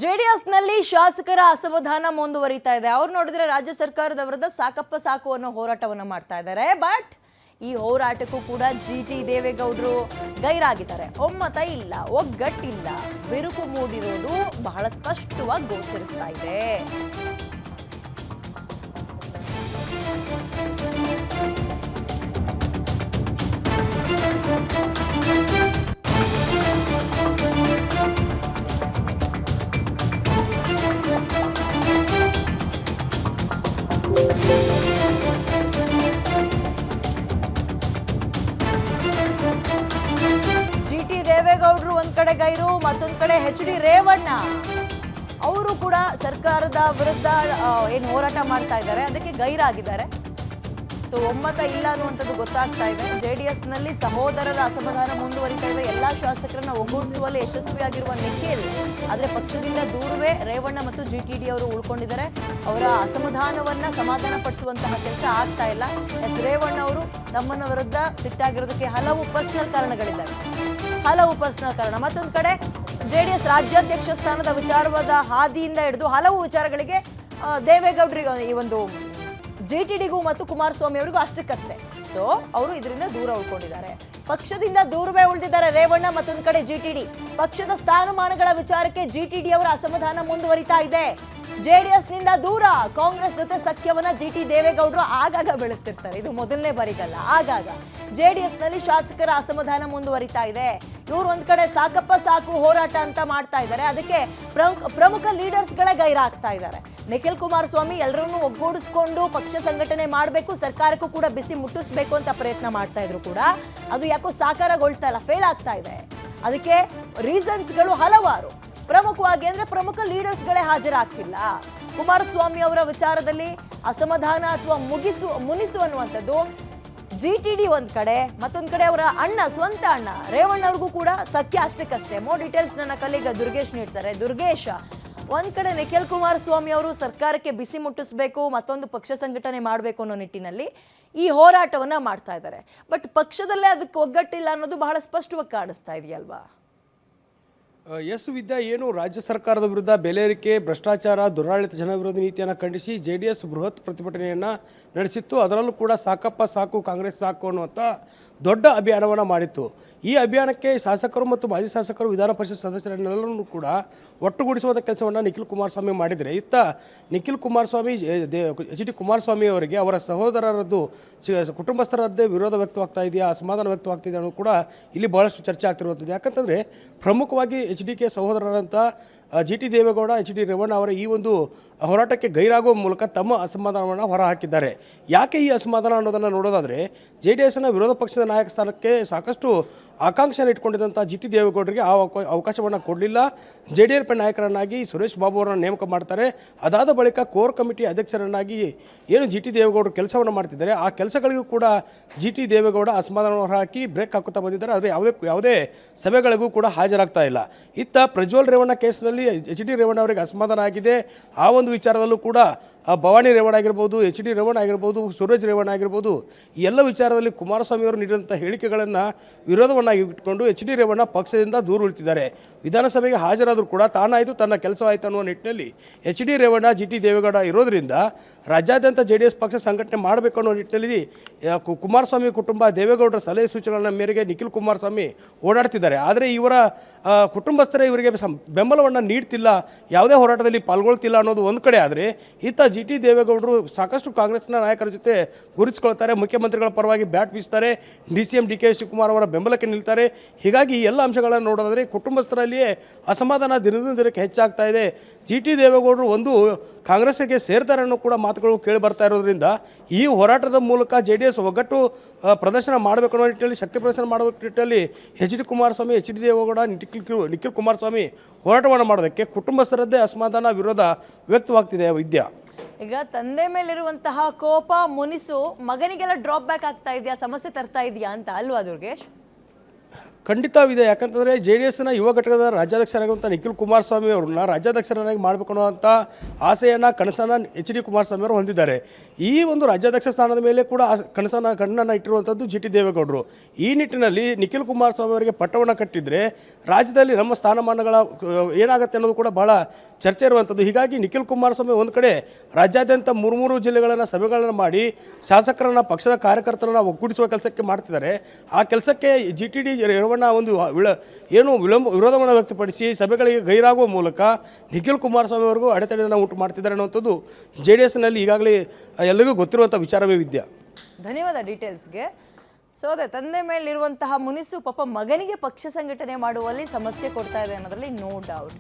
ಜೆಡಿಎಸ್ನಲ್ಲಿ ಶಾಸಕರ ಅಸಮಾಧಾನ ಮುಂದುವರಿತಾ ಇದೆ. ಅವ್ರು ನೋಡಿದ್ರೆ ರಾಜ್ಯ ಸರ್ಕಾರದ ವಿರುದ್ಧ ಸಾಕಪ್ಪ ಸಾಕು ಅನ್ನೋ ಹೋರಾಟವನ್ನು ಮಾಡ್ತಾ ಇದ್ದಾರೆ. ಬಟ್ ಈ ಹೋರಾಟಕ್ಕೂ ಕೂಡ ಜಿಟಿ ದೇವೇಗೌಡರು ಗೈರಾಗಿದ್ದಾರೆ. ಒಮ್ಮತ ಇಲ್ಲ, ಒಗ್ಗಟ್ಟಿಲ್ಲ, ಬಿರುಕು ಮೂಡಿರೋದು ಬಹಳ ಸ್ಪಷ್ಟವಾಗಿ ಗೋಚರಿಸ್ತಾ ಇದೆ. ಜಿಟಿ ದೇವೇಗೌಡರು ಒಂದ್ ಕಡೆ ಗೈರು, ಮತ್ತೊಂದ್ ಕಡೆ ಎಚ್.ಡಿ. ರೇವಣ್ಣ ಅವರು ಕೂಡ ಸರ್ಕಾರದ ವಿರುದ್ಧ ಏನು ಹೋರಾಟ ಮಾಡ್ತಾ ಇದ್ದಾರೆ, ಅದಕ್ಕೆ ಗೈರಾಗಿದ್ದಾರೆ. ಸೊ ಒಮ್ಮತ ಇಲ್ಲ ಅನ್ನುವಂಥದ್ದು ಗೊತ್ತಾಗ್ತಾ ಇದೆ. ಜೆಡಿಎಸ್ನಲ್ಲಿ ಸಹೋದರರ ಅಸಮಾಧಾನ ಮುಂದುವರಿತಾ ಇದೆ. ಎಲ್ಲಾ ಶಾಸಕರನ್ನ ಒಗ್ಗೂಡಿಸುವಲ್ಲಿ ಯಶಸ್ವಿಯಾಗಿರುವ ನಿಖಿಲ್ ಆದರೆ ಪಕ್ಷದಿಂದ ದೂರವೇ ರೇವಣ್ಣ ಮತ್ತು ಜಿಟಿಡಿ ಅವರು ಉಳ್ಕೊಂಡಿದ್ದಾರೆ. ಅವರ ಅಸಮಾಧಾನವನ್ನ ಸಮಾಧಾನ ಪಡಿಸುವಂತಹ ಕೆಲಸ ಆಗ್ತಾ ಇಲ್ಲ. ರೇವಣ್ಣ ಅವರು ತಮ್ಮನ ವಿರುದ್ಧ ಸಿಟ್ಟಾಗಿರೋದಕ್ಕೆ ಹಲವು ಪರ್ಸನಲ್ ಕಾರಣಗಳಿದ್ದಾವೆ. ಮತ್ತೊಂದು ಕಡೆ ಜೆಡಿಎಸ್ ರಾಜ್ಯಾಧ್ಯಕ್ಷ ಸ್ಥಾನದ ವಿಚಾರವಾದ ಹಾದಿಯಿಂದ ಹಿಡಿದು ಹಲವು ವಿಚಾರಗಳಿಗೆ ದೇವೇಗೌಡರಿಗೆ ಈ ಒಂದು ಜಿಟಿಡಿಗೂ ಮತ್ತು ಕುಮಾರಸ್ವಾಮಿ ಅವರಿಗೂ ಅಷ್ಟಕ್ಕಷ್ಟೇ. ಸೊ ಅವರು ಇದರಿಂದ ದೂರ ಉಳ್ಕೊಂಡಿದ್ದಾರೆ. ಪಕ್ಷದಿಂದ ದೂರವೇ ಉಳಿದಿದ್ದಾರೆ ರೇವಣ್ಣ. ಮತ್ತೊಂದು ಕಡೆ ಜಿಟಿಡಿ ಪಕ್ಷದ ಸ್ಥಾನಮಾನಗಳ ವಿಚಾರಕ್ಕೆ ಜಿಟಿಡಿ ಅವರ ಅಸಮಾಧಾನ ಮುಂದುವರಿತಾ ಇದೆ. ಜೆಡಿಎಸ್ ನಿಂದ ದೂರ, ಕಾಂಗ್ರೆಸ್ ಜೊತೆ ಸಖ್ಯವನ್ನ ಜಿಟಿ ದೇವೇಗೌಡರು ಆಗಾಗ ಬೆಳೆಸ್ತಿರ್ತಾರೆ. ಇದು ಮೊದಲನೇ ಬಾರಿಗಲ್ಲ, ಆಗಾಗ ಜೆಡಿಎಸ್ ನಲ್ಲಿ ಶಾಸಕರ ಅಸಮಾಧಾನ ಮುಂದುವರಿತಾ ಇದೆ. ಇವರು ಒಂದ್ ಕಡೆ ಸಾಕಪ್ಪ ಸಾಕು ಹೋರಾಟ ಅಂತ ಮಾಡ್ತಾ ಇದ್ದಾರೆ. ಅದಕ್ಕೆ ಪ್ರಮುಖ ಲೀಡರ್ಸ್ ಗಳೇ ಗೈರಾಗ್ತಾ ಇದ್ದಾರೆ. ನಿಖಿಲ್ ಕುಮಾರಸ್ವಾಮಿ ಎಲ್ಲರನ್ನೂ ಒಗ್ಗೂಡಿಸ್ಕೊಂಡು ಪಕ್ಷ ಸಂಘಟನೆ ಮಾಡಬೇಕು, ಸರ್ಕಾರಕ್ಕೂ ಕೂಡ ಬಿಸಿ ಮುಟ್ಟಿಸ್ಬೇಕು ಅಂತ ಪ್ರಯತ್ನ ಮಾಡ್ತಾ ಇದ್ರು ಕೂಡ ಅದು ಯಾಕೋ ಸಾಕಾರಗೊಳ್ತಾ ಇಲ್ಲ, ಫೇಲ್ ಆಗ್ತಾ ಇದೆ. ಅದಕ್ಕೆ ರೀಸನ್ಸ್ಗಳು ಹಲವಾರು. ಪ್ರಮುಖವಾಗಿ ಅಂದ್ರೆ ಪ್ರಮುಖ ಲೀಡರ್ಸ್ಗಳೇ ಹಾಜರಾಗ್ತಿಲ್ಲ. ಕುಮಾರಸ್ವಾಮಿ ಅವರ ವಿಚಾರದಲ್ಲಿ ಅಸಮಾಧಾನ ಅಥವಾ ಮುನಿಸು ಅನ್ನುವಂಥದ್ದು ಜಿಟಿಡಿ ಒಂದ್ ಕಡೆ, ಮತ್ತೊಂದ್ ಕಡೆ ಅವರ ಸ್ವಂತ ಅಣ್ಣ ರೇವಣ್ಣ ಅವ್ರಿಗೂ ಕೂಡ ಸಖ್ಯ ಅಷ್ಟಕ್ಕಷ್ಟೇ. ಮೋರ್ ಡೀಟೇಲ್ಸ್ ನನ್ನ ಕಲೀಗ ದುರ್ಗೇಶ್ ನೀಡ್ತಾರೆ. ದುರ್ಗೇಶ್, ಒಂದ್ ಕಡೆ ನಿಖಿಲ್ ಕುಮಾರಸ್ವಾಮಿ ಅವರು ಸರ್ಕಾರಕ್ಕೆ ಬಿಸಿ ಮುಟ್ಟಿಸ್ಬೇಕು, ಮತ್ತೊಂದು ಪಕ್ಷ ಸಂಘಟನೆ ಮಾಡಬೇಕು ಅನ್ನೋ ನಿಟ್ಟಿನಲ್ಲಿ ಈ ಹೋರಾಟವನ್ನ ಮಾಡ್ತಾ ಇದ್ದಾರೆ. ಬಟ್ ಪಕ್ಷದಲ್ಲೇ ಅದಕ್ಕೆ ಒಗ್ಗಟ್ಟಿಲ್ಲ ಅನ್ನೋದು ಬಹಳ ಸ್ಪಷ್ಟವಾಗಿ ಕಾಣಿಸ್ತಾ ಇದೆಯಲ್ವಾ? ಎಸ್ ವಿದ್ಯಾ, ಏನು ರಾಜ್ಯ ಸರ್ಕಾರದ ವಿರುದ್ಧ ಬೆಲೆ ಏರಿಕೆ, ಭ್ರಷ್ಟಾಚಾರ, ದುರಾಡಳಿತ, ಜನವಿರೋಧಿ ನೀತಿಯನ್ನು ಖಂಡಿಸಿ ಜೆಡಿಎಸ್ ಬೃಹತ್ ಪ್ರತಿಭಟನೆಯನ್ನು ನಡೆಸಿತ್ತು. ಅದರಲ್ಲೂ ಕೂಡ ಸಾಕಪ್ಪ ಸಾಕು, ಕಾಂಗ್ರೆಸ್ ಸಾಕು ಅನ್ನುವಂಥ ದೊಡ್ಡ ಅಭಿಯಾನವನ್ನು ಮಾಡಿತ್ತು. ಈ ಅಭಿಯಾನಕ್ಕೆ ಶಾಸಕರು ಮತ್ತು ಮಾಜಿ ಶಾಸಕರು, ವಿಧಾನ ಪರಿಷತ್ ಸದಸ್ಯರನ್ನೆಲ್ಲರೂ ಕೂಡ ಒಟ್ಟುಗೂಡಿಸುವಂಥ ಕೆಲಸವನ್ನು ನಿಖಿಲ್ ಕುಮಾರಸ್ವಾಮಿ ಮಾಡಿದರೆ, ಇತ್ತ ನಿಖಿಲ್ ಕುಮಾರಸ್ವಾಮಿ ಎಚ್.ಡಿ. ಕುಮಾರಸ್ವಾಮಿ ಅವರಿಗೆ ಅವರ ಸಹೋದರರದ್ದು ಕುಟುಂಬಸ್ಥರದ್ದೇ ವಿರೋಧ ವ್ಯಕ್ತವಾಗ್ತಾ ಇದೆಯಾ, ಅಸಮಾಧಾನ ವ್ಯಕ್ತವಾಗ್ತಿದೆಯಾ ಅನ್ನೋದು ಕೂಡ ಇಲ್ಲಿ ಬಹಳಷ್ಟು ಚರ್ಚೆ ಆಗ್ತಿರುವಂಥದ್ದು. ಯಾಕಂತಂದರೆ ಪ್ರಮುಖವಾಗಿ ಎಚ್.ಡಿ.ಕೆ ಸಹೋದರರಂಥ ಜಿಟಿ ದೇವೇಗೌಡ, ಎಚ್.ಡಿ. ರೇವಣ್ಣ ಅವರ ಈ ಒಂದು ಹೋರಾಟಕ್ಕೆ ಗೈರಾಗುವ ಮೂಲಕ ತಮ್ಮ ಅಸಮಾಧಾನವನ್ನು ಹೊರಹಾಕಿದ್ದಾರೆ. ಯಾಕೆ ಈ ಅಸಮಾಧಾನ ಅನ್ನೋದನ್ನು ನೋಡೋದಾದರೆ, ಜೆಡಿಎಸ್ನ ವಿರೋಧ ಪಕ್ಷದ ನಾಯಕ ಸ್ಥಾನಕ್ಕೆ ಸಾಕಷ್ಟು ಆಕಾಂಕ್ಷೆಯನ್ನು ಇಟ್ಕೊಂಡಿದ್ದಂಥ ಜಿಟಿ ದೇವೇಗೌಡರಿಗೆ ಆ ಅವಕಾಶವನ್ನು ಕೊಡಲಿಲ್ಲ. ಜೆಡಿಎಸ್ ನಾಯಕರನ್ನಾಗಿ ಸುರೇಶ್ ಬಾಬು ಅವರನ್ನು ನೇಮಕ ಮಾಡ್ತಾರೆ. ಅದಾದ ಬಳಿಕ ಕೋರ್ ಕಮಿಟಿ ಅಧ್ಯಕ್ಷರನ್ನಾಗಿ ಏನು ಜಿಟಿ ದೇವೇಗೌಡರು ಕೆಲಸವನ್ನು ಮಾಡ್ತಿದ್ದಾರೆ, ಆ ಕೆಲಸಗಳಿಗೂ ಕೂಡ ಜಿಟಿ ದೇವೇಗೌಡ ಅಸಮಾಧಾನ ಹೊರಹಾಕಿ ಬ್ರೇಕ್ ಹಾಕುತ್ತಾ ಬಂದಿದ್ದಾರೆ. ಆದರೆ ಯಾವುದೇ ಸಭೆಗಳಿಗೂ ಕೂಡ ಹಾಜರಾಗ್ತಾ ಇಲ್ಲ. ಇತ್ತ ಪ್ರಜ್ವಲ್ ರೇವಣ್ಣ ಕೇಸ್ನಲ್ಲಿ ಎಚ್.ಡಿ. ರೇವಣ್ಣ ಅವರಿಗೆ ಅಸಮಾಧಾನ ಆಗಿದೆ. ಆ ಒಂದು ವಿಚಾರದಲ್ಲೂ ಕೂಡ ಭವಾನಿ ರೇವಣ್ಣ ಆಗಿರ್ಬೋದು, ಎಚ್.ಡಿ. ರೇವಣ್ಣ ಆಗಿರ್ಬೋದು, ಸೂರಜ್ ರೇವಣ್ಣ ಆಗಿರ್ಬೋದು, ಈ ಎಲ್ಲ ವಿಚಾರದಲ್ಲಿ ಕುಮಾರಸ್ವಾಮಿ ಅವರು ನೀಡಿದಂಥ ಹೇಳಿಕೆಗಳನ್ನು ವಿರೋಧವನ್ನಾಗಿ ಇಟ್ಕೊಂಡು ಎಚ್.ಡಿ. ರೇವಣ್ಣ ಪಕ್ಷದಿಂದ ದೂರ ಉಳಿತಿದ್ದಾರೆ. ವಿಧಾನಸಭೆಗೆ ಹಾಜರಾದರೂ ಕೂಡ ತಾನಾಯಿತು ತನ್ನ ಕೆಲಸವಾಯಿತು ಅನ್ನುವ ನಿಟ್ಟಿನಲ್ಲಿ ಎಚ್.ಡಿ. ರೇವಣ್ಣ, ಜಿಟಿ ದೇವೇಗೌಡ ಇರೋದರಿಂದ ರಾಜ್ಯಾದ್ಯಂತ ಜೆಡಿಎಸ್ ಪಕ್ಷ ಸಂಘಟನೆ ಮಾಡಬೇಕು ಅನ್ನೋ ನಿಟ್ಟಿನಲ್ಲಿ ಕುಮಾರಸ್ವಾಮಿ ಕುಟುಂಬ ದೇವೇಗೌಡರ ಸಲಹೆ ಸೂಚನೆಗಳ ಮೇರೆಗೆ ನಿಖಿಲ್ ಕುಮಾರಸ್ವಾಮಿ ಓಡಾಡ್ತಿದ್ದಾರೆ. ಆದರೆ ಇವರ ಕುಟುಂಬಸ್ಥರೇ ಇವರಿಗೆ ಬೆಂಬಲವನ್ನು ನೀಡ್ತಿಲ್ಲ, ಯಾವುದೇ ಹೋರಾಟದಲ್ಲಿ ಪಾಲ್ಗೊಳ್ತಿಲ್ಲ ಅನ್ನೋದು ಒಂದು ಕಡೆ. ಆದರೆ ಇತ್ತ ಜಿಟಿ ದೇವೇಗೌಡರು ಸಾಕಷ್ಟು ಕಾಂಗ್ರೆಸ್ನ ನಾಯಕರ ಜೊತೆ ಗುರುತಿಸ್ಕೊಳ್ತಾರೆ, ಮುಖ್ಯಮಂತ್ರಿಗಳ ಪರವಾಗಿ ಬ್ಯಾಟ್ ಬೀಸ್ತಾರೆ, ಡಿ.ಸಿ.ಎಂ. ಡಿ.ಕೆ. ಶಿವಕುಮಾರ್ ಅವರ ಬೆಂಬಲಕ್ಕೆ ನಿಲ್ತಾರೆ. ಹೀಗಾಗಿ ಈ ಎಲ್ಲ ಅಂಶಗಳನ್ನು ನೋಡೋದಾದರೆ ಕುಟುಂಬಸ್ಥರಲ್ಲಿಯೇ ಅಸಮಾಧಾನ ದಿನದಿಂದ ದಿನಕ್ಕೆ ಹೆಚ್ಚಾಗ್ತಾ ಇದೆ. ಜಿಟಿ ದೇವೇಗೌಡರು ಒಂದು ಕಾಂಗ್ರೆಸ್ಸಿಗೆ ಸೇರ್ತಾರೆ ಅನ್ನೋ ಕೂಡ ಮಾತುಗಳು ಕೇಳಿ ಬರ್ತಾ ಇರೋದ್ರಿಂದ ಈ ಹೋರಾಟದ ಮೂಲಕ ಜೆಡಿಎಸ್ ಒಗ್ಗಟ್ಟು ಪ್ರದರ್ಶನ ಮಾಡಬೇಕು ಅನ್ನೋ ನಿಟ್ಟಿನಲ್ಲಿ, ಶಕ್ತಿ ಪ್ರದರ್ಶನ ಮಾಡೋ ನಿಟ್ಟಿನಲ್ಲಿ ಎಚ್.ಡಿ. ಕುಮಾರಸ್ವಾಮಿ, ಎಚ್.ಡಿ. ದೇವೇಗೌಡ, ನಿಖಿಲ್ ಕುಮಾರಸ್ವಾಮಿ ಹೋರಾಟವನ್ನು ಮಾಡೋದಕ್ಕೆ ಕುಟುಂಬಸ್ಥರದ್ದೇ ಅಸಮಾಧಾನ, ವಿರೋಧ ವ್ಯಕ್ತವಾಗ್ತಿದೆ. ವಿದ್ಯಾ, ಈಗ ತಂದೆ ಮೇಲಿರುವಂತಹ ಕೋಪ, ಮುನಿಸು ಮಗನಿಗೆಲ್ಲ ಡ್ರಾಪ್ ಬ್ಯಾಕ್ ಆಗ್ತಾ ಇದೆಯಾ, ಸಮಸ್ಯೆ ತರ್ತಾ ಇದೆಯಾ ಅಂತ ಅಲ್ವಾ ದುರ್ಗೇಶ್? ಖಂಡಿತವಿದೆ. ಯಾಕಂತಂದರೆ ಜೆ ಡಿ ಎಸ್ನ ಯುವ ಘಟಕದ ರಾಜ್ಯಾಧ್ಯಕ್ಷರಾಗಿರುವಂಥ ನಿಖಿಲ್ ಕುಮಾರಸ್ವಾಮಿ ಅವ್ರನ್ನ ರಾಜ್ಯಾಧ್ಯಕ್ಷರನ್ನಾಗಿ ಮಾಡಬೇಕು ಅನ್ನುವಂಥ ಆಸೆಯನ್ನು ಕನಸನ್ನು ಎಚ್ ಡಿ ಕುಮಾರಸ್ವಾಮಿ ಅವರು ಹೊಂದಿದ್ದಾರೆ. ಈ ಒಂದು ರಾಜ್ಯಾಧ್ಯಕ್ಷ ಸ್ಥಾನದ ಮೇಲೆ ಕೂಡ ಕಣ್ಣನ್ನು ಇಟ್ಟಿರುವಂಥದ್ದು ಜಿ ಟಿ ದೇವೇಗೌಡರು. ಈ ನಿಟ್ಟಿನಲ್ಲಿ ನಿಖಿಲ್ ಕುಮಾರಸ್ವಾಮಿ ಅವರಿಗೆ ಪಟ್ಟವನ್ನು ಕಟ್ಟಿದರೆ ರಾಜ್ಯದಲ್ಲಿ ನಮ್ಮ ಸ್ಥಾನಮಾನಗಳ ಏನಾಗುತ್ತೆ ಅನ್ನೋದು ಕೂಡ ಭಾಳ ಚರ್ಚೆ ಇರುವಂಥದ್ದು. ಹೀಗಾಗಿ ನಿಖಿಲ್ ಕುಮಾರಸ್ವಾಮಿ ಒಂದು ಕಡೆ ರಾಜ್ಯಾದ್ಯಂತ ಮೂರು ಜಿಲ್ಲೆಗಳನ್ನು ಸಭೆಗಳನ್ನು ಮಾಡಿ ಶಾಸಕರನ್ನು ಪಕ್ಷದ ಕಾರ್ಯಕರ್ತರನ್ನು ಒಗ್ಗೂಡಿಸುವ ಕೆಲಸಕ್ಕೆ ಮಾಡ್ತಿದ್ದಾರೆ. ಆ ಕೆಲಸಕ್ಕೆ ಜಿ ಟಿ ಡಿ ರೇವಣ್ಣ ಒಂದು ವಿರೋಧವನ್ನು ವ್ಯಕ್ತಪಡಿಸಿ ಸಭೆಗಳಿಗೆ ಗೈರಾಗುವ ಮೂಲಕ ನಿಖಿಲ್ ಕುಮಾರಸ್ವಾಮಿ ಅವರಿಗೂ ಅಡೆತಡೆಯನ್ನು ಉಂಟು ಮಾಡ್ತಿದ್ದಾರೆ ಅನ್ನುವಂಥದ್ದು ಜೆ ಡಿ ಎಸ್ನಲ್ಲಿ ಈಗಾಗಲೇ ಎಲ್ಲರಿಗೂ ಗೊತ್ತಿರುವಂಥ ವಿಚಾರವೇ ವಿದ್ಯಾ. ಧನ್ಯವಾದ ಡೀಟೇಲ್ಸ್ಗೆ. ಸೊ ಅದೇ ತಂದೆ ಮೇಲಿರುವಂತಹ ಮುನಿಸು ಪಾಪ ಮಗನಿಗೆ ಪಕ್ಷ ಸಂಘಟನೆ ಮಾಡುವಲ್ಲಿ ಸಮಸ್ಯೆ ಕೊಡ್ತಾ ಇದೆ ಅನ್ನೋದ್ರಲ್ಲಿ ನೋ ಡೌಟ್.